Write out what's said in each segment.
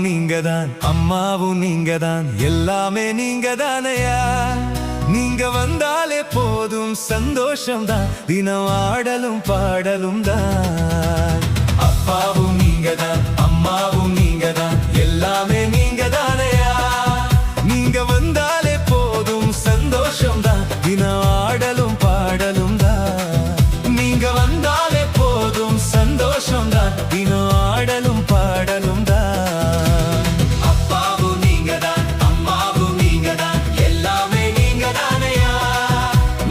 நீங்கதான், அம்மாவும் நீங்கதான், எல்லாமே நீங்கதானையா. நீங்க வந்தாலே போதும் சந்தோஷம்தான், தினம் ஆடலும் பாடலும் தான். அப்பாவும் நீங்கதான், அம்மாவும் நீங்கதான், எல்லாமே நீங்கதானையா. நீங்க வந்தாலே போதும் சந்தோஷம்தான், தினம் ஆடலும் பாடலும் தான். நீங்க வந்தாலே போதும் சந்தோஷம்தான், தினம் ஆடலும் பாடலும் தான். அப்பாவும் நீங்கதான், அம்மாவும் நீங்கதான், எல்லாமே நீங்கதானையா.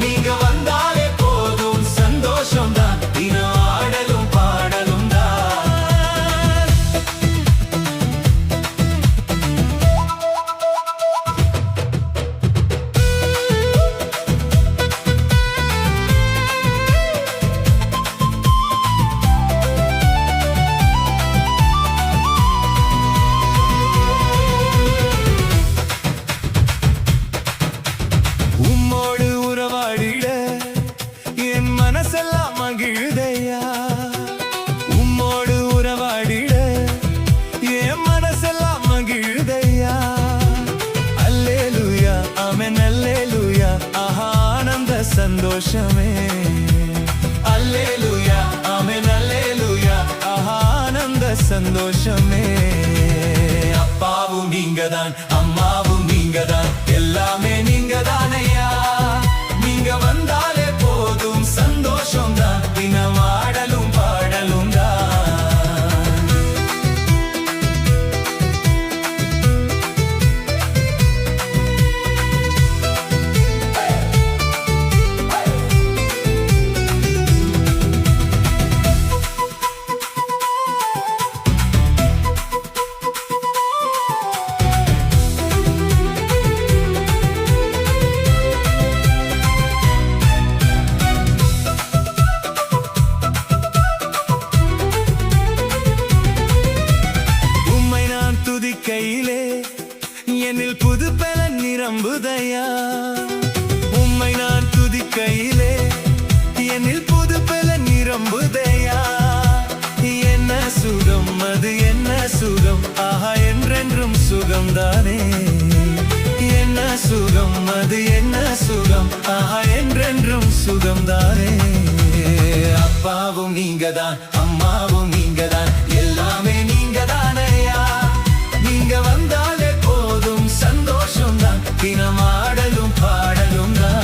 நீங்க வந்தாலே போதும் சந்தோஷம்தான், தினம் ஆடலும் பாடலும் தான். உம்மோடு உறவாடிட என் மனசெல்லாம் மகிழுதையா. உம்மோடு உறவாடிட என் மனசெல்லாம் மகிழுதையா. அல்லேலூயா ஆமென் அல்லேலூயா, ஆஹா ஆனந்த சந்தோஷமே. அல்லேலூயா ஆமென் அல்லேலூயா, ஆஹா ஆனந்த சந்தோஷமே. அப்பாவும் நீங்கதான், அம்மாவும் நீங்கதான், எல்லாமே நீங்கதானையா. நீங்க வந்தாலே போதும் சந்தோஷம்தான், தினம் ஆடலும் பாடலும் தான். கையிலே என்னில் புது பலன் நிரம்புதையா. உம்மை நான் துதிக்கையிலே என்னில் புது பலன் நிரம்புதையா. என்ன சுகம் அது என்ன சுகம், ஆஹா என்றென்றும் சுகம்தானே. என்ன சுகம் அது என்ன சுகம், ஆஹா என்றென்றும் சுகம்தானே. அப்பாவும் நீங்கதான், அம்மாவும் நீங்கதான், எல்லாமே நீங்கதானையா. நீங்க வந்தாலே போதும் சந்தோஷம்தான், தினம் ஆடலும் பாடலும் தான்.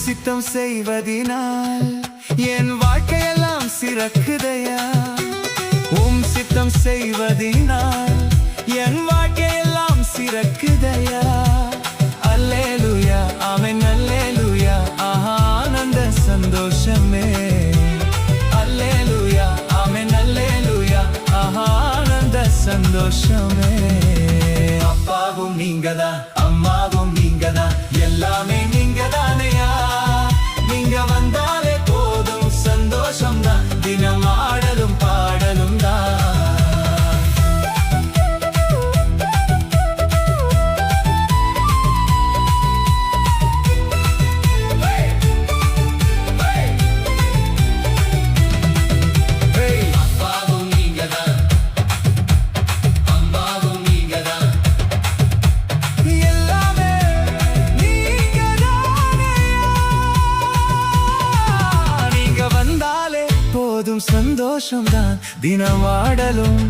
சித்தம் செய்வதினால் என் வாழ்க்கையெல்லாம் சிறக்குதையா. சித்தம் செய்வதினால் என் வாழ்க்கையெல்லாம் சிறக்குதையா. அல்லேலூயா ஆமென் அல்லேலூயா, ஆஹா ஆனந்த சந்தோஷமே. அல்லேலூயா ஆமென் அல்லேலூயா, ஆஹா ஆனந்த சந்தோஷமே. அப்பாவும் நீங்கதான், அம்மாவும் நீங்கதான், எல்லாமே நீங்கதானையா. நீங்க வந்தாலே போதும் சந்தோஷம்தான், தினம் ஆடலும் பாடலும் தான். சந்தோஷம்தான், தினம் ஆடலும்